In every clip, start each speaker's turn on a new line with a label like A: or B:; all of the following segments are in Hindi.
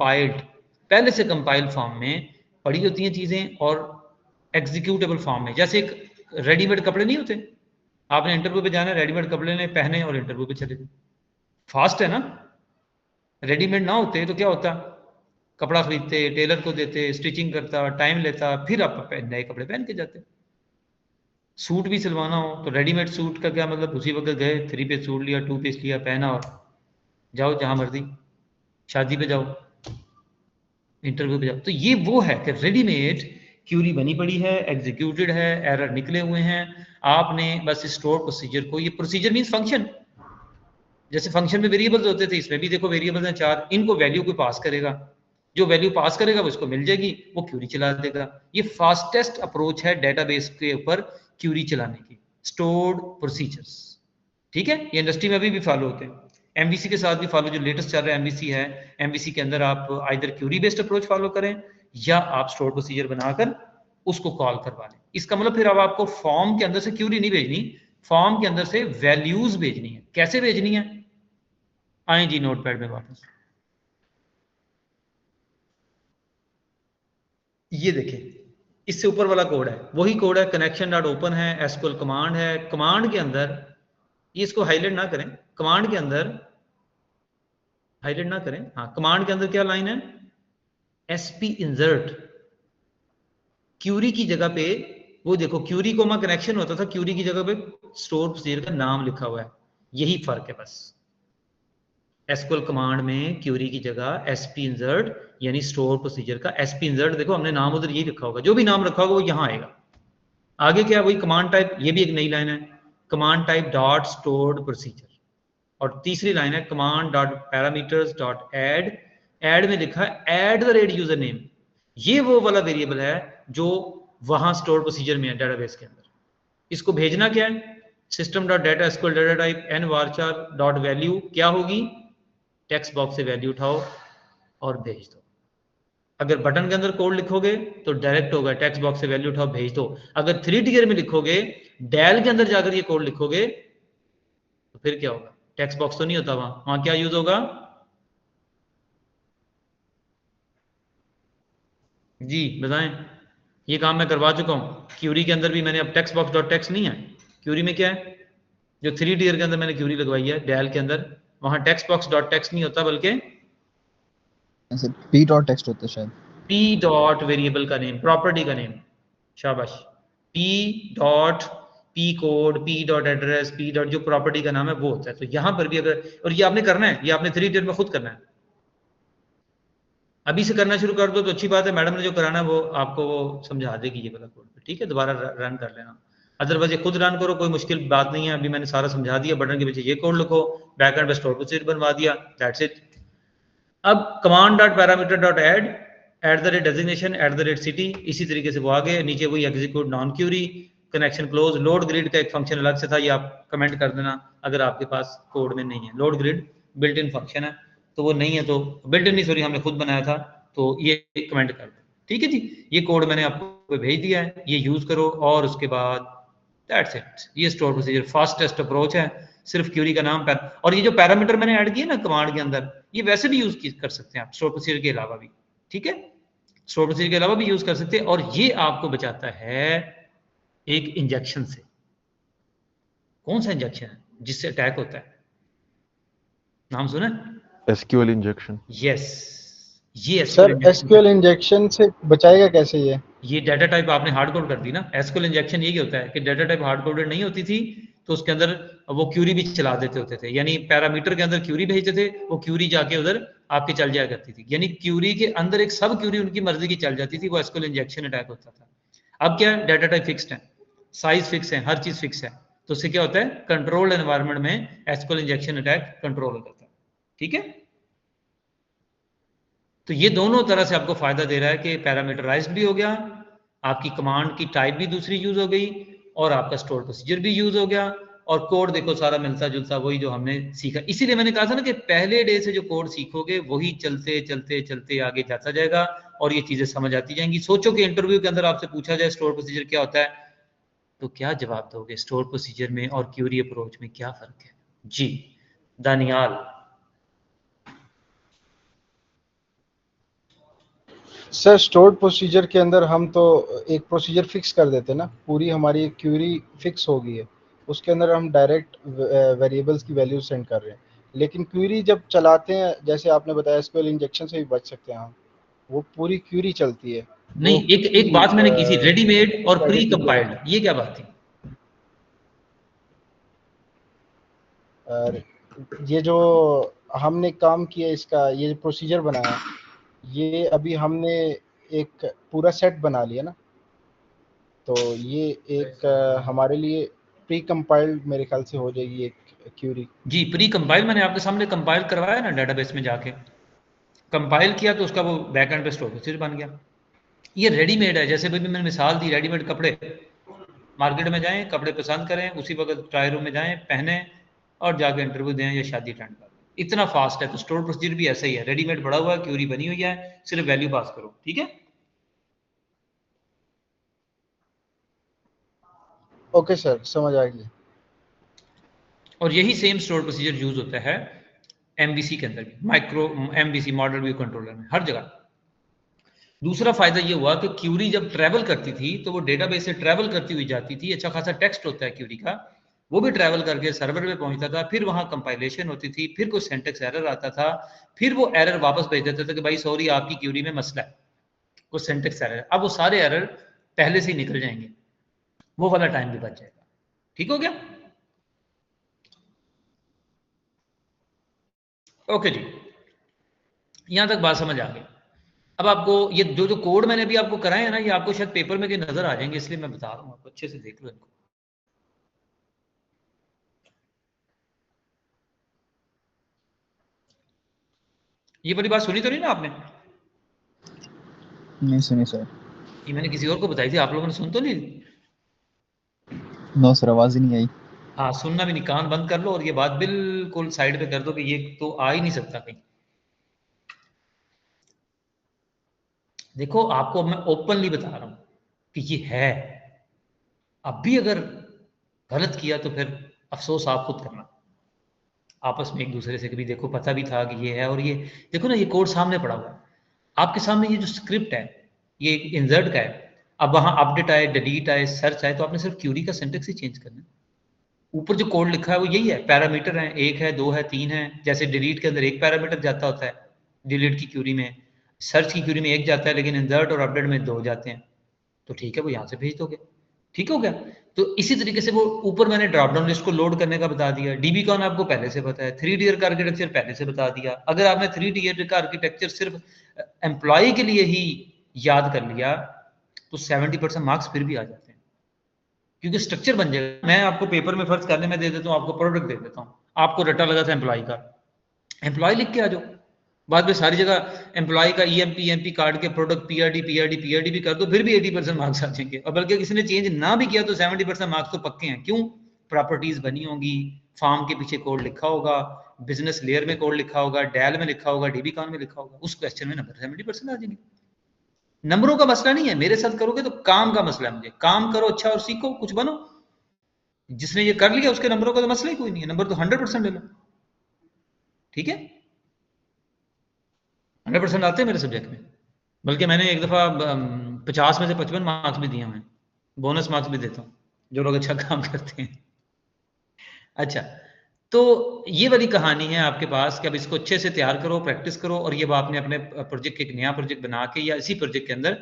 A: कंपाइल्ड, पहले से कंपाइल फॉर्म में पड़ी होती हैं चीज़ें और एग्जीक्यूटेबल फॉर्म में। जैसे एक रेडीमेड कपड़े नहीं होते, आपने इंटरव्यू पे जाना है, रेडीमेड कपड़े ने पहने और इंटरव्यू पे चले गए, फास्ट है ना। रेडीमेड ना होते तो क्या होता, कपड़ा खरीदते, टेलर को देते, स्टिचिंग करता, टाइम लेता, फिर आप नए कपड़े पहन के जाते। सूट भी सिलवाना हो तो रेडीमेड सूट का क्या मतलब, उसी वक्त गए, 3 पीस सूट लिया, 2 पीस लिया, पहना और जाओ जहां मर्जी, शादी पे जाओ, इंटरव्यू पे जाओ। तो ये वो है कि रेडीमेड क्यूरी बनी पड़ी है, एग्जीक्यूटेड है, एरर निकले हुए हैं, आपने बस स्टोर प्रोसीजर को, ये प्रोसीजर मीन्स फंक्शन, जैसे फंक्शन में वेरिएबल्स होते थे, इसमें भी देखो वेरिएबल्स हैं 4, इनको वैल्यू को पास करेगा, जो वैल्यू पास करेगा वो इसको मिल जाएगी, वो क्यूरी चला देगा। ये फास्टेस्ट अप्रोच है डेटाबेस के ऊपर क्यूरी चलाने की, स्टोर्ड प्रोसीजर्स। ठीक है, ये इंडस्ट्री में अभी भी फॉलो होते हैं, एमवीसी के साथ भी फॉलो, जो लेटेस्ट चल रहा है एमवीसी है, एमवीसी के अंदर आप either query based approach follow करें या आप स्टोर प्रोसीजर बनाकर उसको कॉल करवा लें। इसका मतलब फिर अब आपको फॉर्म के अंदर से क्यूरी नहीं भेजनी, फॉर्म के अंदर से वैल्यूज भेजनी है। कैसे भेजनी है, आए जी नोटपैड में वापस, ये देखिए इससे ऊपर वाला कोड है, वही कोड है, कनेक्शन डॉट ओपन है, एसक्यूएल कमांड है, कमांड के अंदर ये, इसको हाईलाइट ना करें, कमांड के अंदर हाईलाइट ना करें, हाँ कमांड के अंदर क्या लाइन है, एसपी इंसर्ट, क्यूरी की जगह पे वो देखो क्यूरी कोमा कनेक्शन होता था, क्यूरी की जगह पे स्टोर प्रोसीजर का नाम लिखा हुआ है, यही फर्क है बस। एसक्यूएल कमांड में क्यूरी की जगह एसपी इंसर्ट यानी स्टोर प्रोसीजर का एसपी इंसर्ट, देखो हमने नाम उधर यही रखा होगा, जो भी नाम रखा होगा वो यहां आएगा। आगे क्या, वही कमांड टाइप, ये भी एक नई लाइन है, command type dot stored procedure, और तीसरी लाइन है command dot parameters dot add, add में लिखा है add the rate user name, ये वो वाला वेरिएबल है जो वहां स्टोर प्रोसीजर में है डेटाबेस के अंदर। इसको भेजना क्या है, system dot data SQL data type N varchar dot value, क्या होगी, टेक्स्ट बॉक्स से वैल्यू उठाओ और भेज दो। अगर बटन के अंदर कोड लिखोगे तो डायरेक्ट होगा, टेक्स्ट बॉक्स से वैल्यू उठाओ भेज दो। अगर 3 टियर में लिखोगे, डेल के अंदर जाकर ये कोड लिखोगे तो फिर क्या होगा, टेक्स्ट बॉक्स तो नहीं होता वहां, वहां क्या यूज होगा, जी बताएं। ये काम मैं करवा चुका हूँ क्यूरी के अंदर भी, मैंने अब टेक्स्ट बॉक्स डॉट टेक्स्ट नहीं है, क्यूरी में क्या है, जो 3 टियर के अंदर मैंने क्यूरी लगवाई है डेल के अंदर, वहां टेक्स्ट बॉक्स डॉट टेक्स्ट नहीं होता, बल्कि
B: पी डॉट टेक्स्ट होता है शायद,
A: पी डॉट वेरिएबल का नेम, प्रॉपर्टी का नेम, शाबाश, P dot P code, P dot address, P dot जो प्रॉपर्टी का नाम है वो होता है। तो यहां पर भी अगर, और ये आपने करना है, ये आपने 3 टियर में खुद करना है, अभी से करना शुरू कर दो तो अच्छी बात है, मैडम ने जो कराना है वो आपको वो समझा देगी ये वाला कोड, ठीक है, दोबारा रन कर लेना। अदरवाइज खुद रन करो, कोई मुश्किल बात नहीं है, अभी मैंने सारा समझा दिया, बटन के पीछे ये कोड लिखो, बैकएंड पे स्टोर प्रोसीजर बनवा दिया, दैट्स इट। अब command dot parameter dot add, at the rate designation, at the rate city, इसी तरीके से वो आगे नीचे वही execute non query, connection close, load grid का एक फंक्शन अलग से था, ये आप कमेंट कर देना अगर आपके पास कोड में नहीं है, load grid built in function है, तो वो नहीं है तो बिल्ट इन नहीं, सॉरी हमने खुद बनाया था, तो ये कमेंट कर दो, ठीक है जी। ये कोड मैंने आपको भेज दिया है, ये यूज करो, और उसके बाद दैट्स इट, ये स्टोर प्रोसीजर फास्टेस्ट अप्रोच है, सिर्फ क्यूरी का नाम और ये जो पैरामीटर मैंने ऐड किए ना कमांड के अंदर, ये वैसे भी यूज कर सकते हैं आप स्टोर प्रोसीजर के अलावा भी, ठीक है, स्टोर प्रोसीजर के अलावा भी यूज कर सकते हैं, और ये आपको बचाता है एक इंजेक्शन से। कौन सा इंजेक्शन है जिससे अटैक होता है, नाम सुना,
C: एसक्यूएल इंजेक्शन।
A: यस, ये
D: सर
A: एसक्यूएल
D: एसक्यूएल इंजेक्शन से बचाएगा कैसे
A: ये डाटा टाइप आपने हार्ड कोड कर दी ना, एसक्यूएल इंजेक्शन यही होता है कि डाटा टाइप हार्ड कोडेड नहीं होती थी, तो उसके अंदर वो क्यूरी भी चला देते होते थे, यानी पैरामीटर के अंदर क्यूरी भेजते थे, वो क्यूरी जाके उधर आपके चल जाया करती थी, यानी क्यूरी के अंदर एक सब क्यूरी उनकी मर्जी की चल जाती थी, वो एसक्यूएल इंजेक्शन अटैक होता था। अब क्या है, डाटा टाइप फिक्स्ड है, साइज फिक्स है, हर चीज फिक्स है, तो उससे क्या होता है, कंट्रोल्ड एनवायरनमेंट में एसक्यूएल इंजेक्शन अटैक कंट्रोल हो जाता है, ठीक है। तो ये दोनों तरह से आपको फायदा दे रहा है कि पैरामीटराइज्ड भी हो गया, आपकी कमांड की टाइप भी दूसरी यूज हो गई, और आपका स्टोर प्रोसीजर भी यूज हो गया, और कोड देखो सारा मिलता जुलता वही जो हमने सीखा। इसीलिए मैंने कहा था ना कि पहले डे से जो कोड सीखोगे वही चलते चलते चलते आगे जाता जाएगा और ये चीजें समझ आती जाएंगी। सोचो कि इंटरव्यू के अंदर आपसे पूछा जाए स्टोर प्रोसीजर क्या होता है, तो क्या जवाब दोगे, स्टोर प्रोसीजर में और क्यूरी अप्रोच में क्या फर्क है जी, दानियाल।
D: सर स्टोर्ड प्रोसीजर के अंदर हम तो एक प्रोसीजर फिक्स कर देते हैं ना, पूरी हमारी क्यूरी फिक्स हो गई है, उसके अंदर हम डायरेक्ट वेरिएबल्स की वैल्यू सेंड कर रहे हैं। लेकिन क्यूरी जब चलाते हैं, जैसे आपने बताया एसक्यूएल इंजेक्शन से भी बच सकते हैं हम, वो पूरी क्यूरी चलती है, वो
A: नहीं, एक एक
D: क्यूरी
A: बात मैंने की थी, रेडीमेड और प्री
D: एडिटिव लेवल।
A: कंपाइल्ड, ये क्या बात थी?
D: और ये जो हमने काम किया, इसका ये जो प्रोसीजर बनाया, ये अभी हमने एक पूरा सेट बना लिया ना, तो ये एक हमारे लिए प्री कंपाइल्ड मेरे ख्याल से हो जाएगी एक क्यूरी।
A: जी, प्री कंपाइल मैंने आपके सामने कंपाइल करवाया ना डेटाबेस में जाके, कंपाइल किया तो उसका वो बैक एंड पे स्टोर प्रोसीजर बन गया। ये रेडीमेड है, जैसे भी मैंने मिसाल दी, रेडीमेड कपड़े, मार्केट में जाएं, कपड़े पसंद करें, उसी वक्त ट्रायल रूम में जाएं, पहने और जाके इंटरव्यू दें या शादी अटेंड करें। इतना फास्ट है। तो स्टोर प्रोसीजर भी ऐसा ही है, रेडीमेड पड़ा हुआ है, क्यूरी बनी हुई है, सिर्फ वैल्यू पास करो। ठीक है,
D: ओके सर, समझ आ गई।
A: और यही सेम स्टोर प्रोसीजर यूज होता है एमबीसी के अंदर भी, micro MBC model view controller में, हर जगह। दूसरा फायदा ये हुआ कि क्यूरी जब ट्रैवल करती थी तो वो डेटाबेस से ट्रैवल करती हुई जाती थी, अच्छा खासा टेक्स्ट होता है क्यूरी का, वो भी ट्रैवल करके सर्वर पे पहुंचता था, फिर वहां कंपाइलेशन होती थी, फिर कोई सिंटैक्स एरर आता था, फिर वो एरर वापस भेज देते थे कि भाई सॉरी आपकी क्यूरी में मसला है, कुछ सिंटैक्स एरर। अब वो सारे एरर पहले से ही निकल जाएंगे, वो वाला टाइम भी बच जाएगा। ठीक हो गया? ओके जी, यहां तक बात समझ आ गई। अब आपको ये जो जो कोड मैंने अभी आपको कराए हैं ना, ये आपको शायद पेपर में के नजर आ जाएंगे, इसलिए मैं बता रहा हूँ, आपको अच्छे से देख लो इनको। ये वाली बात सुनी तो नहीं ना आपने?
B: नहीं सुनी सर।
A: ये मैंने किसी और को बताई थी, आप लोगों ने सुन तो नहीं?
B: नो सर, आवाज ही नहीं आई।
A: हाँ, सुनना भी नहीं, कान बंद कर लो और ये बात बिल्कुल साइड पे कर दो कि ये तो आ ही नहीं सकता कहीं। देखो, आपको मैं ओपनली बता रहा हूं कि ये है। अब भी अगर गलत किया तो फिर अफसोस आप खुद करना। आपस में एक दूसरे से कभी देखो, पता भी था कि ये है, और ये देखो ना, ये कोड सामने पड़ा हुआ है आपके सामने। ये जो स्क्रिप्ट है, ये इंसर्ट का है। अब वहां अपडेट आए, डिलीट आए, सर्च आए, तो आपने सिर्फ क्यूरी का सिंटेक्स ही चेंज करना है। ऊपर जो कोड लिखा है वो यही है, पैरामीटर है, 1 है, 2 है, 3 है। जैसे डिलीट के अंदर एक पैरामीटर जाता होता है डिलीट की क्यूरी में, सर्च की क्यूरी में एक जाता है, लेकिन इंसर्ट और अपडेट में 2 जाते हैं। तो ठीक है, वो यहाँ से भेज दोगे, ठीक हो गया। तो इसी तरीके से वो ऊपर मैंने ड्रॉप डाउन लिस्ट को लोड करने का बता दिया। डीबी कॉन आपको पहले से पता है, 3 टियर का आर्किटेक्चर पहले से बता दिया। अगर आपने 3 टियर का आर्किटेक्चर सिर्फ एम्प्लॉय के लिए ही याद कर लिया तो 70% मार्क्स फिर भी आ जाते हैं, क्योंकि स्ट्रक्चर बन जाएगा। मैं आपको पेपर में फर्ज करने में दे देता हूँ, आपको प्रोडक्ट दे देता हूँ, आपको रट्टा लगा था एम्प्लॉय का, एम्प्लॉय लिख के आ जाओ। बाद में सारी जगह एम्प्लॉय का ईएमपी काट के प्रोडक्ट पीआरडी भी कर दो, फिर भी 80% मार्क्स आ जाएंगे। और बल्कि किसी ने चेंज ना भी किया तो 70% मार्क्स तो पक्के हैं। क्यों? प्रॉपर्टीज बनी होंगी, फॉर्म के पीछे कोड लिखा होगा, बिजनेस लेयर में कोड लिखा होगा, डेल में लिखा होगा, डीबी कॉन में लिखा होगा, उस क्वेश्चन में नंबर 70% आ जाएंगे। नंबरों का मसला नहीं है, मेरे साथ करोगे तो काम का मसला है। मुझे काम करो अच्छा और सीखो, कुछ बनो। जिसने ये कर लिया उसके नंबरों का तो मसला ही कोई नहीं है, नंबर तो 100% ले लो। ठीक है, 100% आते हैं मेरे सब्जेक्ट में। बल्कि मैंने एक दफ़ा 50 में से 55 मार्क्स भी दिए हुए, बोनस मार्क्स भी देता हूँ जो लोग अच्छा काम करते हैं। अच्छा, तो ये वाली कहानी है आपके पास कि अब इसको अच्छे से तैयार करो, प्रैक्टिस करो, और ये आपने अपने प्रोजेक्ट के एक नया प्रोजेक्ट बना के या इसी प्रोजेक्ट के अंदर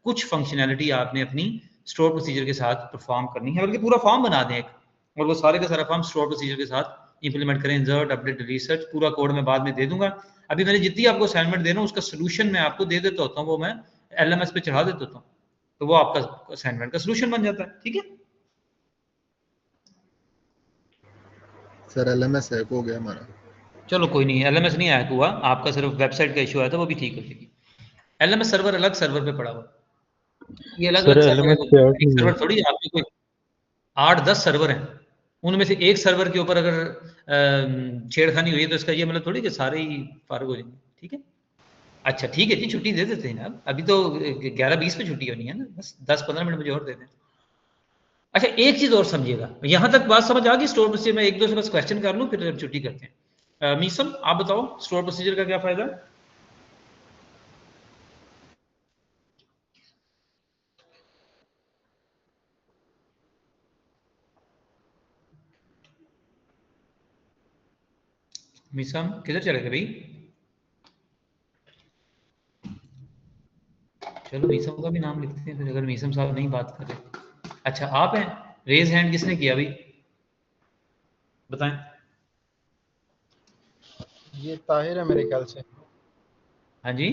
A: कुछ फंक्शनैलिटी आपने अपनी स्टोर प्रोसीजर के साथ परफॉर्म करनी है, बल्कि पूरा फॉर्म बना दें एक, और वो सारे का सारा फॉर्म स्टोर प्रोसीजर के साथ इंप्लीमेंट करें। इंसर्ट, अपडेट, रिसर्च, पूरा कोड मैं बाद में दे दूंगा। अभी मैंने जितनी आपको असाइनमेंट देना उसका सोल्यूशन मैं आपको दे देता होता हूँ, वो मैं LMS पे चढ़ा देता होता हूँ, तो वो आपका असाइनमेंट का सोल्यूशन बन जाता है। ठीक है,
E: सर LMS हैक हो गया हमारा।
A: चलो कोई नहीं, LMS नहीं हैक हुआ आपका, सिर्फ वेबसाइट का इशू आया था, वो भी ठीक हो जाएगी। LMS सर्वर अलग सर्वर पे पड़ा हुआ, ये अलग
C: सर
A: अलग सर्वर है,
C: एलएमएस पे
A: एक
C: नहीं है।
A: सर्वर थोड़ी, आपके कोई 8-10 सर्वर हैं, उनमें से एक सर्वर के ऊपर अगर छेड़खानी हुई है तो इसका ये मतलब थोड़ी कि सारे ही फारग हो जाएंगे। ठीक है, अच्छा ठीक है जी, छुट्टी दे देते हैं ना, अभी तो 11:20 पे छुट्टी होनी है ना, बस 10-15 मिनट मुझे और दे दें। अच्छा, एक चीज और समझिएगा, यहां तक बात समझ आ गई स्टोर प्रोसीजर में? एक दो से बस क्वेश्चन कर लूं फिर छुट्टी करते हैं। मीसम, आप बताओ स्टोर प्रोसीजर का क्या फायदा है? मीसम किधर चले गए भाई? चलो मीसम का भी नाम लिखते हैं फिर, अगर मीसम साहब नहीं बात कर रहे। अच्छा आप हैं, रेज हैंड किसने किया भाई, बताएं।
D: ये ताहिर है मेरे ख्याल से।
A: हाँ जी,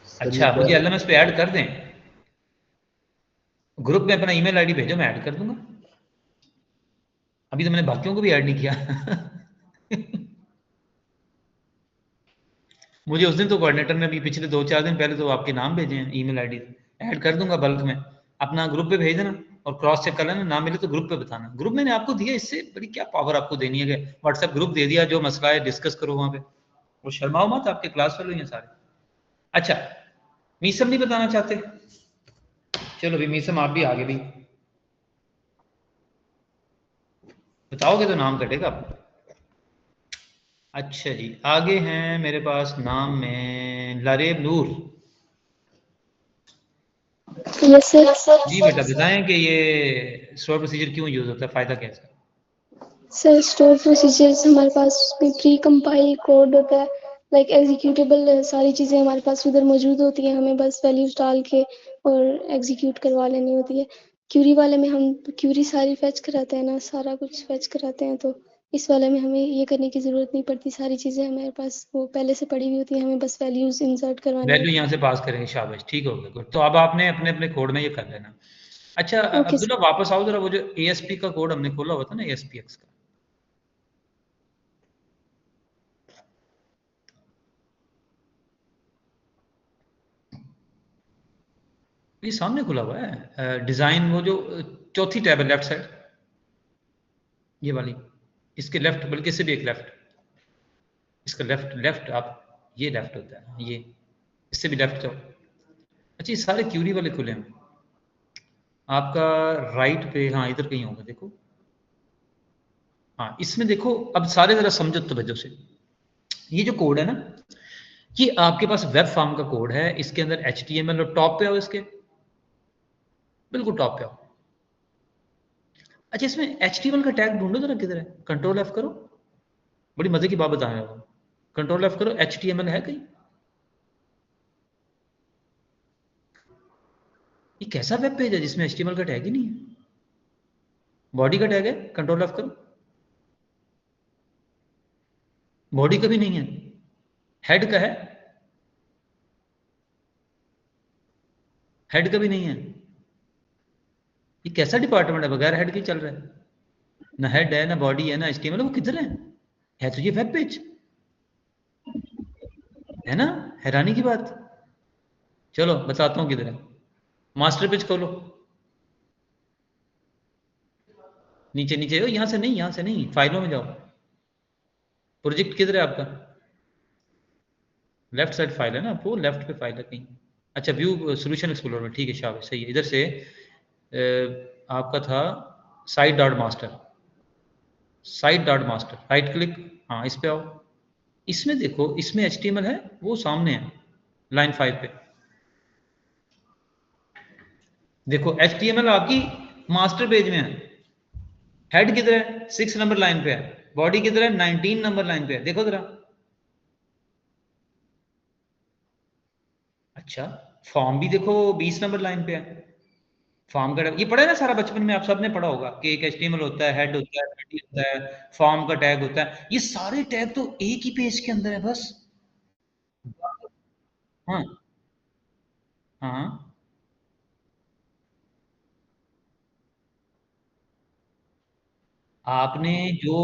E: सर ये
A: अच्छा मुझे एलएमएस पे ऐड कर दें, ग्रुप में अपना ईमेल आईडी भेजो, मैं ऐड कर दूंगा। अभी तो मैंने बाकियों को भी ऐड नहीं किया। मुझे उस दिन तो कोऑर्डिनेटर ने अभी पिछले 2-4 दिन पहले तो आपके नाम भेजे हैं ईमेल आईडी, ऐड कर दूंगा बल्क में, अपना ग्रुप पे भेज देना और क्रॉस चेक कर लेना, ना मिले तो ग्रुप पे बताना। ग्रुप मैंने आपको दिया, इससे बड़ी क्या पावर आपको देनी है कि व्हाट्सएप ग्रुप दे दिया, जो मसला है डिस्कस करो वहां पे, वो शर्माओ मत, आपके क्लास फेलो हैं सारे। अच्छा मीसम नहीं बताना चाहते, चलो भी मीसम आप भी आगे भी बताओगे तो नाम कटेगा आपका। अच्छा जी आगे हैं मेरे पास नाम में लारेब नूर।
F: Yes sir.
A: जी बेटा बताएं कि ये स्टोर प्रोसीजर क्यों यूज होता है, फायदा क्या है इसका?
F: सर स्टोर प्रोसीजर्स हमारे पास उसमें प्री कंपाइल कोड होता है, लाइक एग्जीक्यूटेबल सारी चीज़ें हमारे पास उधर मौजूद होती हैं, हमें बस वैल्यूज डाल के और एग्जीक्यूट करवा लेनी होती है। क्यूरी वाले में हम क्यूरी सारी फेच कराते हैं ना, सारा कुछ फेच कराते हैं, तो इस वाले में हमें ये करने की ज़रूरत नहीं पड़ती, सारी चीज़ें हमारे पास वो पहले से पड़ी हुई होती हैं, हमें बस वैल्यूज इंसर्ट करवानी
A: वैल्यू
F: होती
A: यहाँ से पास करेंगे, शाबाश ठीक हो गया गुड। तो अब आपने अपने अपने कोड में ये कर लेना। अच्छा
F: है। ओके
A: अब्दुल्ला वापस आओ जरा, वो जो ASP का कोड हमने खोला हुआ था ना, ASPX का, ये सामने खुला हुआ है डिजाइन, वो जो चौथी टैब है लेफ्ट साइड, ये वाली, इसके लेफ्ट, बल्कि इससे भी एक लेफ्ट, इसका लेफ्ट लेफ्ट आप, ये लेफ्ट होता है ये, इससे भी लेफ्ट जाओ। अच्छा ये सारे क्यूरी वाले खुले हैं आपका, राइट पे, हाँ इधर कहीं होगा देखो, हाँ इसमें देखो, अब सारे जरा समझो तवज्जो से। ये जो कोड है ना, ये आपके पास वेब फॉर्म का कोड है, इसके अंदर HTML, और टॉप पे आओ इसके, बिल्कुल टॉप पे आओ। अच्छा इसमें HTML का टैग ढूंढो जरा, किधर है, कंट्रोल F करो, बड़ी मजे की बात बता रहा हूँ, कंट्रोल F करो, HTML है कहीं? ये कैसा वेब पेज है जिसमें HTML का टैग ही नहीं है? बॉडी का टैग है, कंट्रोल F करो, बॉडी का भी नहीं है, हेड का है, हेड का भी नहीं है। ये कैसा डिपार्टमेंट है बगैर हेड के चल रहा है, ना हेड है ना बॉडी है ना HTML, वो किधर है तो ये वेब पेज है ना, हैरानी की बात। चलो बताता हूँ किधर है, मास्टर पेज खोलो, नीचे नीचे, यहाँ से नहीं, यहाँ से नहीं, फाइलों में जाओ, प्रोजेक्ट किधर है आपका, लेफ्ट साइड फाइल है ना, वो लेफ्ट पे फाइल है कहीं। अच्छा व्यू सोल्यूशन एक्सप्लोरर में, ठीक है शाबाश सही है, इधर से आपका था site dot master, site dot master, right click, हाँ इस पे आओ, इसमें देखो, इसमें HTML है, वो सामने है लाइन 5 पे, देखो HTML आपकी मास्टर पेज में है, हेड किधर है, 6 नंबर लाइन पे है, बॉडी किधर है, 19 नंबर लाइन पे है, देखो जरा। अच्छा फॉर्म भी देखो 20 नंबर लाइन पे है, फॉर्म का ये पढ़ा है ना सारा, बचपन में आप सबने पढ़ा होगा कि एक HTML होता है, हेड होता है, बॉडी होता है, फॉर्म का टैग होता है, ये सारे टैग तो एक ही पेज के अंदर है बस। हाँ हाँ, आपने जो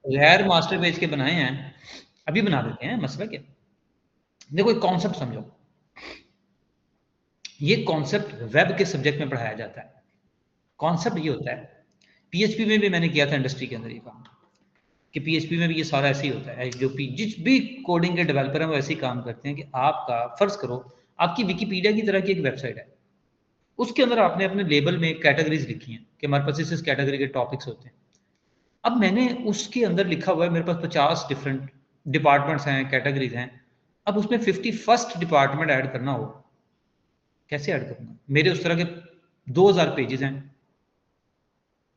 A: गैर मास्टर पेज के बनाए हैं, अभी बना देते हैं, मसला क्या, देखो एक कॉन्सेप्ट समझो, ये कॉन्सेप्ट वेब के सब्जेक्ट में पढ़ाया जाता है। कॉन्सेप्ट ये होता है, PHP में भी मैंने किया था इंडस्ट्री के अंदर ये काम, कि PHP में भी ये सारा ऐसे ही होता है, जो जिस भी कोडिंग के डेवलपर हैं वो ऐसे ही काम करते हैं कि आपका फर्ज करो आपकी विकीपीडिया की तरह की एक वेबसाइट है, उसके अंदर आपने अपने लेबल में कैटेगरीज लिखी हैं कि हमारे पास इस कैटेगरी के टॉपिक्स होते हैं। अब मैंने उसके अंदर लिखा हुआ है, मेरे पास 50 डिफरेंट डिपार्टमेंट्स हैं, कैटेगरीज हैं, अब उसमें 51st डिपार्टमेंट ऐड करना हो, कैसे ऐड करूंगा, मेरे उस तरह के 2000 पेजेस हैं,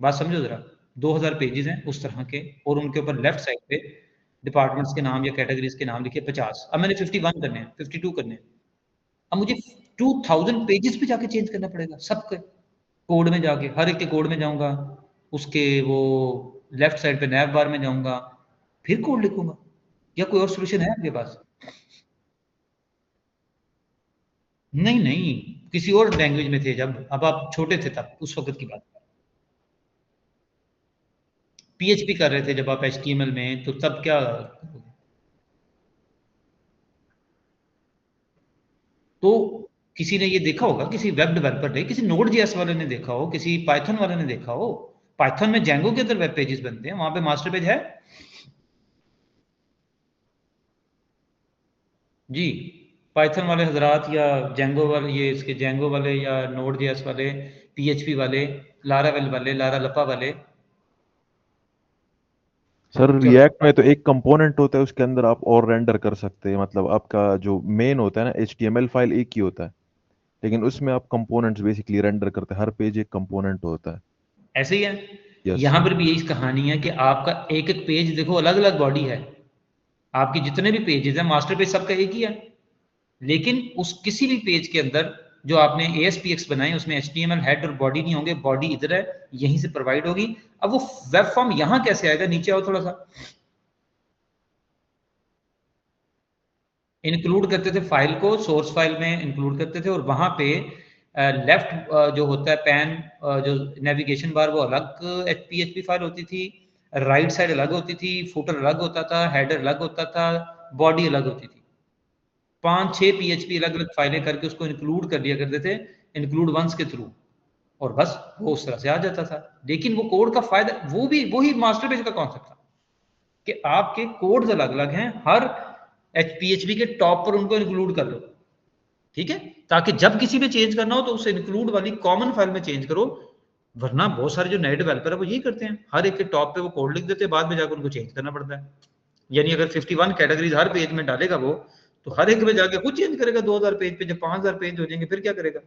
A: बात समझो जरा, 2000 पेजेस हैं उस तरह के, और उनके ऊपर लेफ्ट साइड पे डिपार्टमेंट्स के नाम या कैटेगरीज के नाम लिखे 50। अब मैंने 51 करने हैं, 52 करने हैं। अब मुझे 2000 पेजेस पे जाके चेंज करना पड़ेगा सबके कोड में जाके, हर एक के कोड में जाऊंगा, उसके वो लेफ्ट साइड पे नैव बार में जाऊंगा, फिर कोड लिखूंगा। या कोई और सोल्यूशन है आपके पास? नहीं नहीं, किसी और लैंग्वेज में थे जब, अब आप छोटे थे तब, उस वक्त की बात। पीएचपी कर रहे थे जब आप एचटीएमएल में, तो तब क्या करोगे? तो किसी ने ये देखा होगा, किसी वेब डेवलपर ने, किसी नोड जेएस वाले ने देखा हो, किसी पाइथन वाले ने देखा हो, पाइथन में जैंगो के अंदर वेब पेजेस बनते हैं, वहां पे मास्टर पेज है जी। पाइथन वाले हजरात या जैंगो वाले, ये इसके जैंगो वाले या नोड जेएस वाले, पीएचपी वाले, लारावेल वाले, लारा लपा वाले।
C: सर
A: चलो
C: रिएक्ट में तो एक कंपोनेंट होता है, उसके अंदर आप और रेंडर कर सकते हैं, मतलब आपका जो मेन होता है ना HTML फाइल एक ही होता है, लेकिन उसमें आप कंपोनेंट्स बेसिकली रेंडर करते हैं, हर पेज एक कंपोनेंट होता है।
A: ऐसे ही है।
C: यस
A: यहां पर भी यही कहानी है कि आपका एक एक पेज देखो अलग अलग बॉडी है, आपके जितने भी पेजेस हैं मास्टर पेज सबका एक ही है, लेकिन उस किसी भी पेज के अंदर जो आपने ASPX बनाए उसमें HTML हेड और बॉडी नहीं होंगे, बॉडी इधर है, यहीं से प्रोवाइड होगी। अब वो वेब फॉर्म यहां कैसे आएगा? नीचे आओ थोड़ा सा। इंक्लूड करते थे फाइल को, सोर्स फाइल में इंक्लूड करते थे, और वहां पे लेफ्ट जो होता है पैन, जो नेविगेशन बार, वो अलग PHP फाइल होती थी, राइट साइड अलग होती थी, फुटर अलग होता था, हेडर अलग होता था, बॉडी अलग होती थी। 5-6 PHP अलग अलग फाइलें करके उसको इंक्लूड कर लिया करते थे, इंक्लूड वंस के थ्रू, और बस वो उस तरह से आ जाता था। लेकिन वो कोड का फायदा, वो भी वही मास्टर पेज का कॉन्सेप्ट था कि आपके कोड्स अलग अलग हैं, हर PHP के टॉप पर उनको इंक्लूड कर लो, ठीक है, ताकि जब किसी में चेंज करना हो तो उसे इंक्लूड वाली कॉमन फाइल में चेंज करो। वरना बहुत सारे जो नए डेवलपर है वो यही करते हैं, हर एक के टॉप पे वो कोड लिख देते हैं, बाद में जाकर उनको चेंज करना पड़ता है। यानी अगर 51 कैटेगरीज हर पेज में डालेगा वो, तो हर एक में जाके खुद चेंज करेगा 2000 पेज पे। जब 5000 पेज हो जाएंगे फिर क्या करेगा?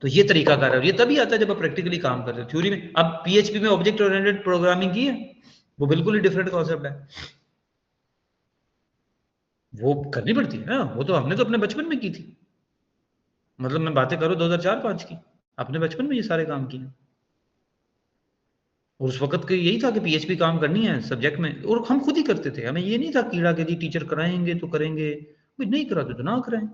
A: तो ये तरीका कार है, ये तभी आता है जब आप प्रैक्टिकली काम करते हो। थ्योरी में अब पीएचपी में ऑब्जेक्ट ओरिएंटेड प्रोग्रामिंग की है, वो बिल्कुल ही डिफरेंट कॉन्सेप्ट है, वो करनी पड़ती है ना, वो तो हमने तो अपने बचपन में की थी। मतलब मैं बातें करूं 2004-5 की, अपने बचपन में ये सारे काम किए, और उस वक्त के यही था कि पीएचपी काम करनी है सब्जेक्ट में, और हम खुद ही करते थे। हमें ये नहीं था कीड़ा के जी टीचर कराएंगे तो करेंगे, भाई नहीं कराते तो ना कराएं,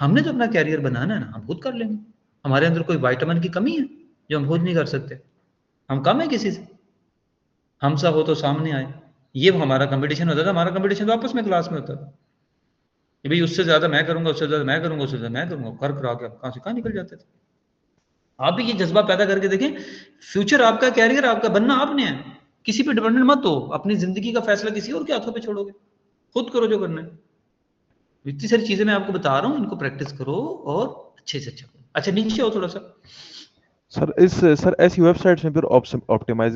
A: हमने तो अपना कैरियर बनाना है ना, हम खुद कर लेंगे। हमारे अंदर कोई विटामिन की कमी है जो हम खुद नहीं कर सकते? हम कम है किसी से? हम सब हो तो सामने आए, ये हमारा कंपटीशन होता था। हमारा कंपटीशन तो आपस में क्लास में होता था कि भाई उससे ज्यादा मैं करूंगा, उससे ज्यादा मैं करूंगा, उससे ज्यादा मैं करूंगा, कर करा के कहां से कहां निकल जाते थे। आप भी ये जज्बा पैदा करके देखें, फ्यूचर आपका, कैरियर आपका, बनना आपने है, किसी पे डिपेंडेंट मत हो। अपनी जिंदगी का फैसला किसी और के हाथों पे छोड़ोगे? खुद करो जो करना है। इतनी सारी चीजें मैं आपको बता रहा हूँ, इनको प्रैक्टिस करो और अच्छे से अच्छा करो। अच्छा नीचे आओ थोड़ा सा।
C: सर ऐसी वेबसाइट्स में फिर ऑप्टिमाइज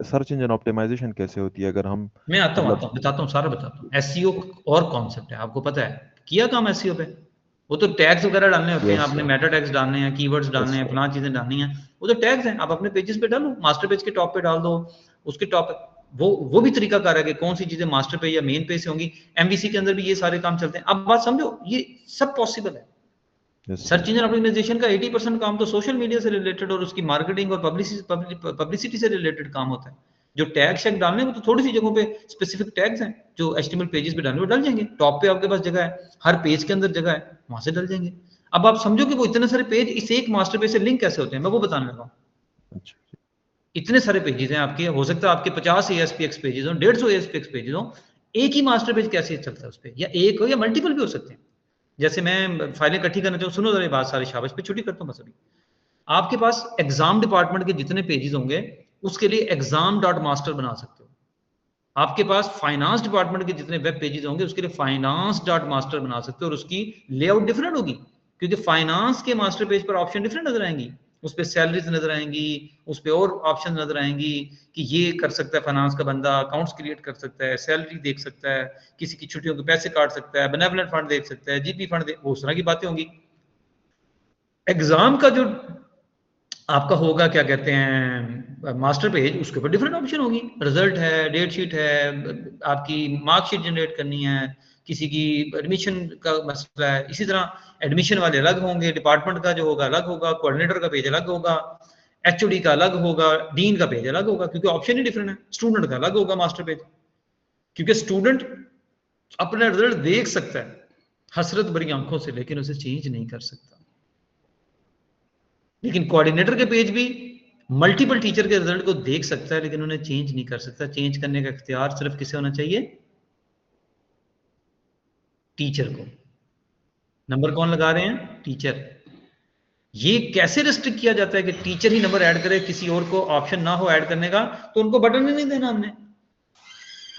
C: सर्च इंजन ऑप्टिमाइजेशन कैसे होती है? अगर हम
A: मैं आता
C: मतलब
A: हूँ बताता हूँ, सारा बताता हूँ। एसईओ और कॉन्सेप्ट है, आपको पता है किया काम एसईओ पे? वो तो टैग्स वगैरह डालने होते हैं,
C: यस
A: आपने
C: सर,
A: मेटा टैग्स डालने हैं, कीवर्ड्स डालने
C: यस
A: हैं,
C: सर,
A: फलां चीजें डालनी है, वो तो टैग्स हैं। आप अपने पेजेस पे डालो, मास्टर पेज के टॉप पे डाल दो, उसके टॉप पे वो भी तरीका कार है कि कौन सी चीजें मास्टर पेज या मेन पेज से होंगी। एमवीसी के अंदर भी ये सारे काम चलते हैं। अब बात समझो, ये सब पॉसिबल है।
C: Yes sir,
A: search engine optimization का 80% काम तो सोशल मीडिया से रिलेटेड और उसकी मार्केटिंग और पब्लिसिटी से रिलेटेड काम होता है। जो टैग शैग डालने हैं वो तो थोड़ी सी जगहों पे स्पेसिफिक टैग्स हैं, जो HTML पेजेस पे डालने वो डल जाएंगे। टॉप पे आपके पास जगह है, हर पेज के अंदर जगह है, वहां से डल जाएंगे। अब आप समझो कि वो इतने सारे पेज इस एक मास्टर पेज से लिंक कैसे होते हैं, मैं वो बताने लगा हूँ।
C: अच्छा
A: इतने सारे पेजेस हैं आपके, हो सकता है आपके 50 ASPX पेजेस हो, 150 ASPX पेजेस हो, एक ही मास्टर पेज कैसे चलता है उस पर? या एक हो या मल्टीपल भी हो सकते हैं। जैसे मैं फाइलें इकट्ठी करना चाहूँ, सुनो जरा बात सारी, शाबाश पे छुट्टी करता हूँ बस अभी। आपके पास एग्जाम डिपार्टमेंट के जितने पेजेस होंगे उसके लिए एग्जाम डॉट मास्टर बना सकते हो। आपके पास फाइनेंस डिपार्टमेंट के जितने वेब पेजेस होंगे उसके लिए फाइनेंस डॉट मास्टर बना सकते हो, और उसकी लेआउट डिफरेंट होगी, क्योंकि फाइनेंस के मास्टर पेज पर ऑप्शन डिफरेंट नजर आएंगी, उस पर सैलरीज नजर आएंगी, उस पर और ऑप्शन नजर आएंगी कि ये कर सकता है फाइनेंस का बंदा, अकाउंट्स क्रिएट कर सकता है, सैलरी देख सकता है, किसी की छुट्टियों के पैसे काट सकता है, बेनेवलेंट फंड देख सकता है, जीपी फंड वो उस तरह की बातें होंगी। एग्जाम का जो आपका होगा क्या कहते हैं मास्टर पेज, उसके ऊपर डिफरेंट ऑप्शन होगी, रिजल्ट है, डेट शीट है, आपकी मार्कशीट जनरेट करनी है, किसी की एडमिशन का मसला है, इसी तरह एडमिशन वाले अलग होंगे, डिपार्टमेंट का जो होगा अलग होगा, कोऑर्डिनेटर का पेज अलग होगा, एचओडी का अलग होगा, डीन का पेज अलग होगा, क्योंकि ऑप्शन ही डिफरेंट है। स्टूडेंट का अलग होगा मास्टर पेज, क्योंकि स्टूडेंट अपना रिजल्ट देख सकता है हसरत भरी आंखों से, लेकिन उसे चेंज नहीं कर सकता। लेकिन कोऑर्डिनेटर के पेज भी मल्टीपल टीचर के रिजल्ट को देख सकता है, लेकिन उन्हें चेंज नहीं कर सकता। चेंज करने का इख्तियार सिर्फ किसे होना चाहिए? टीचर को। नंबर कौन लगा रहे हैं? टीचर। ये कैसे रिस्ट्रिक्ट किया जाता है कि टीचर ही नंबर ऐड करे, किसी और को ऑप्शन ना हो ऐड करने का? तो उनको बटन ही नहीं देना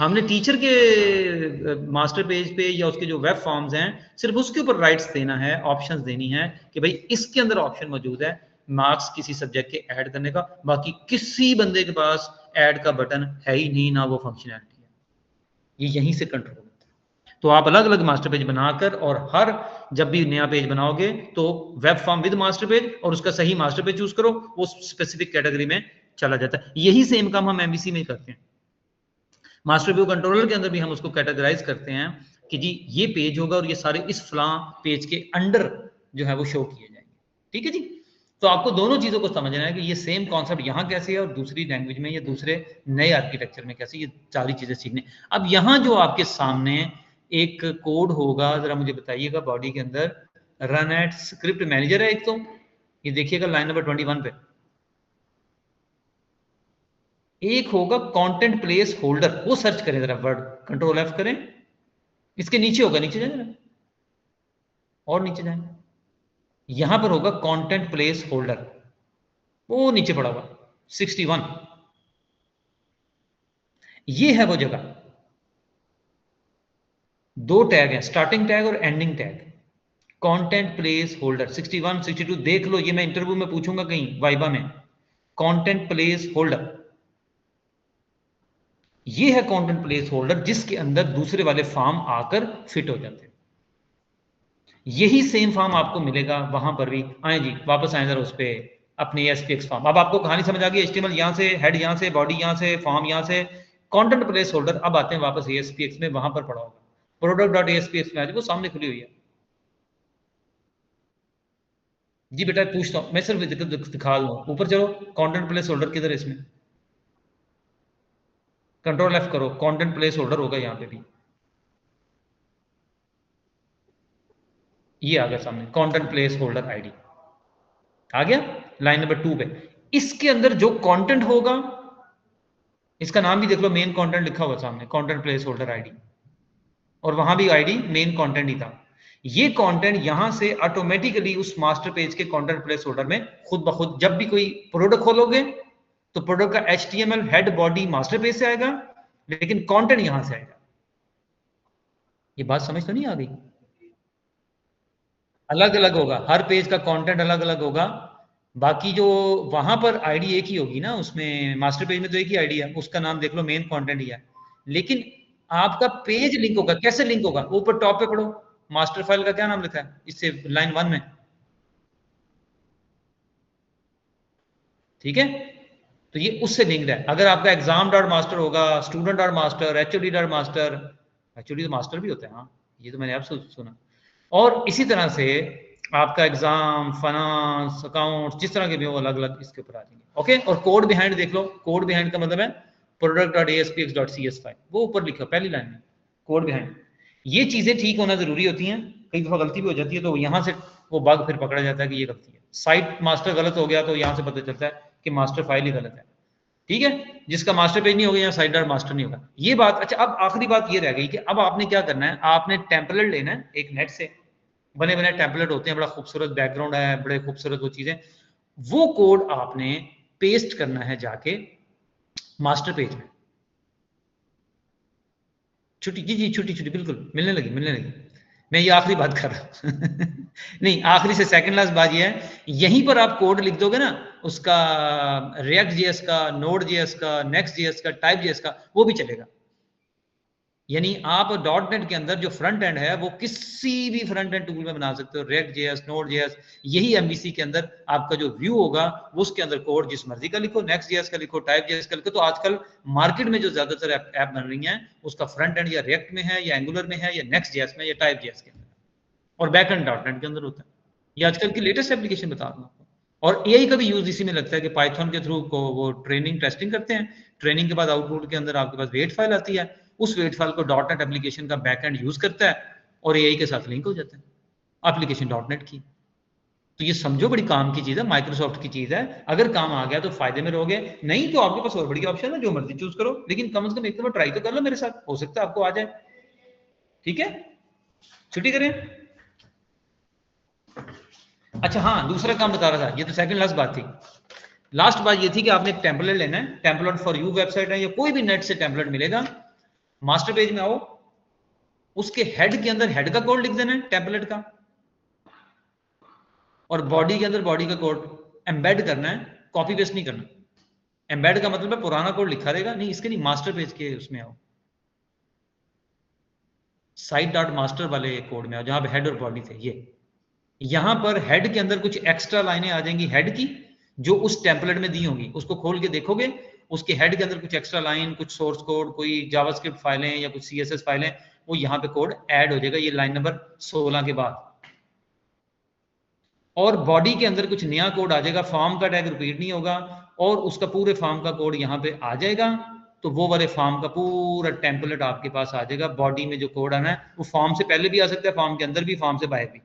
A: हमने टीचर के मास्टर पेज पे या उसके जो वेब फॉर्म्स हैं, सिर्फ उसके ऊपर राइट्स देना है, ऑप्शंस देनी है कि भाई इसके अंदर ऑप्शन मौजूद है मार्क्स किसी सब्जेक्ट के ऐड करने का। बाकी किसी बंदे के पास ऐड का बटन है ही नहीं, ना वो फंक्शनैलिटी है, ये यहीं से कंट्रोल होता है। तो आप अलग अलग मास्टर पेज बनाकर, और हर जब भी नया पेज बनाओगे तो web form with master page और उसका सही मास्टर पेज चूज करो, वो स्पेसिफिक कैटेगरी में चला जाता है। यही सेम काम हम एमबीसी में करते हैं। मास्टर व्यू कंट्रोलर के अंदर भी हम उसको कैटेगराइज करते हैं कि जी ये पेज होगा और ये सारे इस फलां पेज के अंडर जो है वो शो किए जाएंगे। ठीक है जी। तो आपको दोनों चीजों को समझना है कि ये सेम कॉन्सेप्ट यहाँ कैसे है और दूसरी लैंग्वेज में या दूसरे नए आर्किटेक्चर में कैसे, ये सारी चीजें सीखने। अब यहाँ जो आपके सामने एक कोड होगा, जरा मुझे बताइएगा, बॉडी के अंदर रन एट स्क्रिप्ट मैनेजर है एक, तो ये देखिएगा लाइन नंबर 21 पे एक होगा कंटेंट प्लेस होल्डर, वो सर्च करें जरा, वर्ड कंट्रोल एफ करें, इसके नीचे होगा, नीचे जाए जरा और नीचे जाए, यहां पर होगा कंटेंट प्लेस होल्डर, वो नीचे पड़ा हुआ 61, ये है वो जगह। दो टैग हैं, स्टार्टिंग टैग और ending tag. Content place holder 61 62 देख लो, ये मैं इंटरव्यू में पूछूंगा कहीं वाइबा में। कंटेंट प्लेस होल्डर, ये है कंटेंट प्लेस होल्डर, जिसके अंदर दूसरे वाले फॉर्म आकर फिट हो जाते हैं। यही सेम फॉर्म आपको मिलेगा वहां पर भी। आए जी, वापस आए जरा उस पे अपने एसपीएक्स फॉर्म। अब आपको कहानी समझ आ गई, एचटीएमएल यहां से, हेड यहां से, बॉडी यहां से, फॉर्म यहां से, कंटेंट प्लेस होल्डर। अब आते हैं वापस एसपीएक्स में, वहां पर पड़ा होगा प्रोडक्ट.एएसपीएक्स में, आज वो सामने खुली हुई है। जी बेटा पूछता हूं मैं, सिर्फ दिखा दूं, ऊपर चलो, कंटेंट प्लेस होल्डर किधर है इसमें? कंट्रोल एफ करो, कंटेंट प्लेस होल्डर होगा यहां पे भी, ये आ गया सामने, कंटेंट प्लेस होल्डर आईडी आ गया लाइन नंबर 2 पे। इसके अंदर जो कंटेंट होगा, इसका नाम भी देख लो, मेन कंटेंट लिखा हुआ सामने, कंटेंट प्लेस होल्डर आईडी, और वहां भी आईडी मेन कंटेंट ही था। ये कंटेंट यहां से ऑटोमेटिकली उस मास्टर पेज के कंटेंट प्लेस होल्डर में खुद ब खुद, जब भी कोई प्रोडक्ट खोलोगे तो प्रोडक्ट का HTML head body master page से आएगा, लेकिन कंटेंट यहां से आएगा। ये बात समझ तो नहीं आ गई? अलग अलग होगा, हर पेज का कंटेंट अलग अलग होगा। बाकी जो वहां पर आईडी एक ही होगी ना, उसमें मास्टर पेज में तो एक ही आईडी है, उसका नाम देख लो, मेन कंटेंट ही है। लेकिन आपका पेज लिंक होगा, कैसे लिंक होगा? ऊपर टॉप पे पढ़ो, मास्टर फाइल का क्या नाम लिखा है इससे, लाइन 1 में, ठीक है? तो ये उससे लिंक्ड है। अगर आपका exam.master होगा, student.master, hod.master, HOD तो मास्टर भी होता है, हाँ ये तो मैंने आपसे सुना। और इसी तरह से आपका एग्जाम, फाइनेंस, अकाउंट, जिस तरह के भी हो, अलग अलग इसके ऊपर आ जाएंगे। ओके, और कोड बिहाइंड देख लो, कोड बिहाइंड का मतलब है product.aspx.cs फाइल, वो ऊपर लिखा पहली लाइन में, कोड बिहाइंड। ये चीजें ठीक होना जरूरी होती हैं, कई दफा गलती भी हो जाती है, तो यहाँ से वो बग फिर पकड़ा जाता है कि ये गलती है। साइट मास्टर गलत हो गया तो यहाँ से पता चलता है कि मास्टर फाइल ही गलत है, ठीक है? जिसका मास्टर पेज नहीं होगा या साइट मास्टर नहीं होगा, ये बात। अच्छा, अब आखिरी बात ये रह गई कि अब आपने क्या करना है, आपने टेम्पलेट लेना है, एक नेट से बने बने टेम्पलेट होते हैं, बड़ा खूबसूरत बैकग्राउंड है, बड़े खूबसूरत वो चीजें, वो कोड आपने पेस्ट करना है जाके मास्टर पेज में। छुट्टी जी, छुट्टी बिल्कुल मिलने लगी मैं ये आखिरी बात कर रहा हूं नहीं, आखिरी से सेकंड लास्ट बात ये है, यहीं पर आप कोड लिख दोगे ना उसका, रिएक्ट जेएस का, नोड जेएस का, नेक्स्ट जेएस का, टाइप जेएस का, वो भी चलेगा। यानी आप .NET के अंदर जो फ्रंट एंड है वो किसी भी फ्रंट एंड टूल में बना सकते हो, React.js, Node.js, यही MVC के अंदर आपका जो व्यू होगा वो उसके अंदर कोड जिस मर्जी का लिखो, Next.js का लिखो, Type.js का लिखो। तो आजकल मार्केट में जो ज्यादातर ऐप बन रही हैं उसका फ्रंट एंड या React में है या Angular में है या Next.js में या Type.js के अंदर, और बैक एंड .NET के अंदर होता है। ये आजकल की लेटेस्ट एप्लीकेशन बता रहा हूँ आपको। और AI का भी यूज इसी में लगता है कि पाइथन के थ्रू को वो ट्रेनिंग टेस्टिंग करते हैं, ट्रेनिंग के बाद आउटपुट के अंदर आपके पास वेट फाइल आती है, उस वेट फाइल को .NET एप्लीकेशन का बैक एंड यूज करता है और AI के साथ लिंक हो जाता है एप्लीकेशन .NET की। तो ये समझो बड़ी काम की चीज है, माइक्रोसॉफ्ट की चीज है। अगर काम आ गया तो फायदे में रहोगे, नहीं तो आपके पास और बड़ी ऑप्शन है, जो मर्जी चूज करो, लेकिन कम से कम एक दफा ट्राई तो कर लो मेरे साथ, हो सकता है आपको आ जाए। ठीक है, छुट्टी करें। अच्छा हाँ, दूसरा काम बता रहा था, ये तो सेकंड लास्ट बात थी। लास्ट बात ये थी कि आपने एक टेम्पलेट लेना है, टेम्पलेट फॉर यू वेबसाइट है या कोई भी नेट से टेम्पलेट मिलेगा, मास्टर पेज में आओ, उसके हेड के अंदर हेड का कोड लिख देना है टेम्पलेट का, और बॉडी के अंदर बॉडी का कोड एम्बेड करना है, कॉपी पेस्ट नहीं करना। एम्बेड का मतलब है पुराना कोड लिखा रहेगा, नहीं इसके नहीं, मास्टर पेज के उसमें आओ, site.master वाले कोड में आओ जहां पे हेड और बॉडी थे। ये यहां पर हेड के अंदर कुछ एक्स्ट्रा लाइनें आ जाएंगी हेड की, जो उस टेम्पलेट में दी होंगी, उसको खोल के देखोगे, उसके हेड के अंदर कुछ एक्स्ट्रा लाइन, कुछ सोर्स कोड, कोई जावास्क्रिप्ट फाइलें या कुछ CSS फाइलें, वो यहाँ पे कोड ऐड हो जाएगा, ये लाइन नंबर 16 के बाद। और बॉडी के अंदर कुछ नया कोड आ जाएगा, फॉर्म का टैग रिपीट नहीं होगा, और उसका पूरे फॉर्म का कोड यहाँ पे आ जाएगा। तो वो वाले फॉर्म का पूरा टेम्पलेट आपके पास आ जाएगा। बॉडी में जो कोड आना है वो फॉर्म से पहले भी आ सकता है, फॉर्म के अंदर भी, फॉर्म से बाहर भी।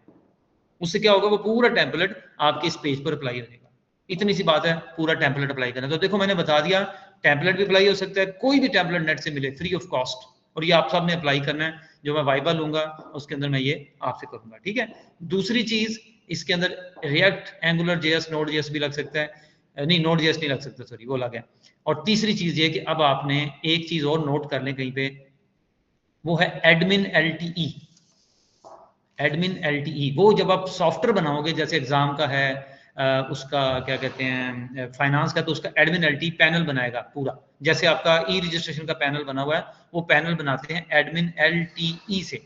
A: उससे क्या होगा, वो पूरा टेम्पलेट आपके इस पेज पर अप्लाई हो जाएगा। इतनी सी बात है, पूरा टेम्पलेट अप्लाई करना। तो देखो मैंने बता दिया, टेम्पलेट भी अप्लाई हो सकता है, कोई भी टेम्पलेट नेट से मिले फ्री ऑफ कॉस्ट, और ये आप सब ने अप्लाई करना है। जो मैं वाइवा लूंगा उसके अंदर मैं ये आपसे करूंगा, ठीक है। दूसरी चीज, इसके अंदर रिएक्ट, एंगुलर JS, Node.js भी लग सकता है, नहीं Node.js नहीं लग सकता, सॉरी वो लग गया। और तीसरी चीज ये कि अब आपने एक चीज और नोट कर लें कहीं पे, वो है एडमिन LTE। एडमिन LTE वो जब आप सॉफ्टवेयर बनाओगे, जैसे एग्जाम का है, उसका क्या कहते हैं, फाइनेंस का, तो उसका एडमिन LTE पैनल बनाएगा पूरा, जैसे आपका रजिस्ट्रेशन का पैनल बना हुआ है, वो पैनल बनाते हैं एडमिन LTE से।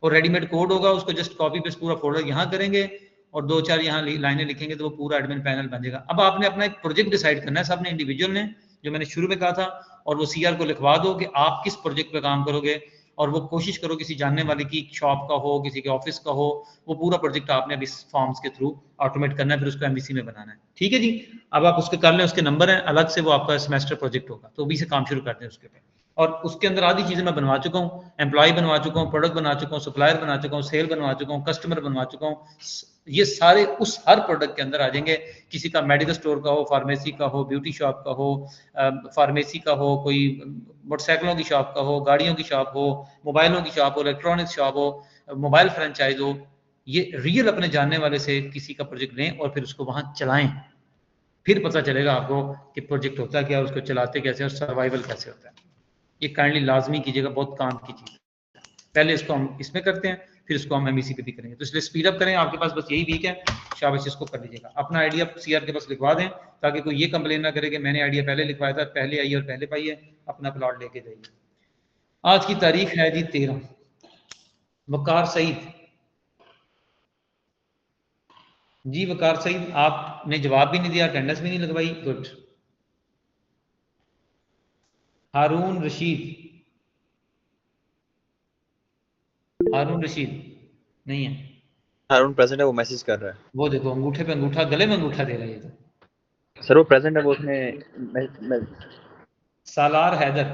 A: और रेडीमेड कोड होगा, उसको जस्ट कॉपी पेस्ट पूरा फोल्डर यहाँ करेंगे और 2-4 यहाँ लाइनें लिखेंगे, तो वो पूरा एडमिन पैनल बन जाएगा। अब आपने अपना एक प्रोजेक्ट डिसाइड करना है, सबने इंडिविजुअल ने, जो मैंने शुरू में कहा था, और वो CR को लिखवा दो कि आप किस प्रोजेक्ट पे काम करोगे, और वो कोशिश करो किसी जानने वाले की शॉप का हो, किसी के ऑफिस का हो, वो पूरा प्रोजेक्ट आपने अब इस फॉर्म्स के थ्रू ऑटोमेट करना है, फिर उसको MVC में बनाना है। ठीक है जी, अब आप उसके कर लें, उसके नंबर हैं अलग से, वो आपका सेमेस्टर प्रोजेक्ट होगा, तो अभी से काम शुरू करते हैं उसके पे। और उसके अंदर आधी चीजें मैं बनवा चुका हूँ, एम्प्लॉय बनवा चुका हूँ, प्रोडक्ट बना चुका हूँ, सप्लायर बना चुका हूँ, सेल बनवा चुका हूँ, कस्टमर बनवा चुका हूँ। ये सारे उस हर प्रोडक्ट के अंदर आ जाएंगे। किसी का मेडिकल स्टोर का हो, फार्मेसी का हो, ब्यूटी शॉप का हो, फार्मेसी का हो, कोई मोटरसाइकिलों की शॉप का हो, गाड़ियों की शॉप हो, मोबाइलों की शॉप हो, इलेक्ट्रॉनिक्स शॉप हो, मोबाइल फ्रेंचाइज हो। ये रियल अपने जानने वाले से किसी का प्रोजेक्ट लें और फिर उसको वहां चलाएं, फिर पता चलेगा आपको कि प्रोजेक्ट होता क्या, उसको चलाते कैसे और सर्वाइवल कैसे होता है। ये काइंडली लाजमी कीजिएगा, बहुत काम की चीज है। पहले इसको हम इसमें करते हैं, फिर इसको हम MVC पे भी करेंगे, तो इसलिए स्पीड अप करें। आपके पास बस यही वीक है, शाबाश, इसको कर लीजिएगा। अपना आइडिया CR के पास लिखवा दें, ताकि कोई ये कंप्लेन ना करे कि मैंने आइडिया पहले लिखवाया था, पहले आइए और पहले पाइए, अपना प्लॉट लेके जाइए। आज की तारीख है जी 13। वकार सईद जी, वकार सईद आपने जवाब भी नहीं दिया, अटेंडेंस भी नहीं लगवाई, गुड। हारून रशीद, हारून रशीद नहीं है,
B: हारून प्रेजेंट है, वो मैसेज कर रहा है।
A: वो देखो अंगूठे पे अंगूठा, गले में अंगूठा दे रहा है ये तो।
B: सर वो प्रेजेंट है, वो उसने
A: सालार हैदर,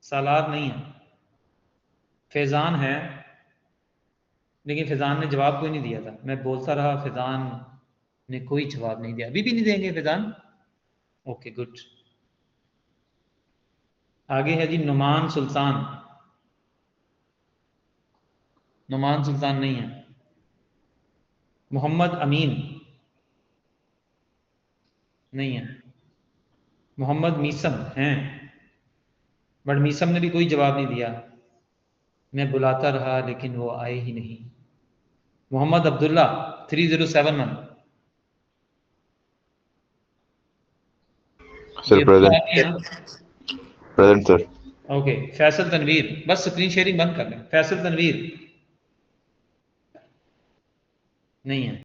A: सालार नहीं है, फैजान है, लेकिन फैजान ने जवाब कोई नहीं दिया था, मैं बोलता रहा, फैजान ने कोई जवाब नहीं दिया। अभी भी नहीं देंगे फैजान? Okay good. आगे है जी नुमान सुल्तान, नुमान सुल्तान नहीं है। मोहम्मद अमीन नहीं है। मोहम्मद मीसम हैं, बट मीसम ने भी कोई जवाब नहीं दिया, मैं बुलाता रहा लेकिन वो आए ही नहीं। मोहम्मद अब्दुल्ला 3071,
C: सर
A: ये
C: प्रेजेंट।
A: आप ही हैं ना?
C: Present sir.
A: Okay, Faisal Tanveer, बस स्क्रीन शेयरिंग बंद कर लें। फैसल तनवीर नहीं है।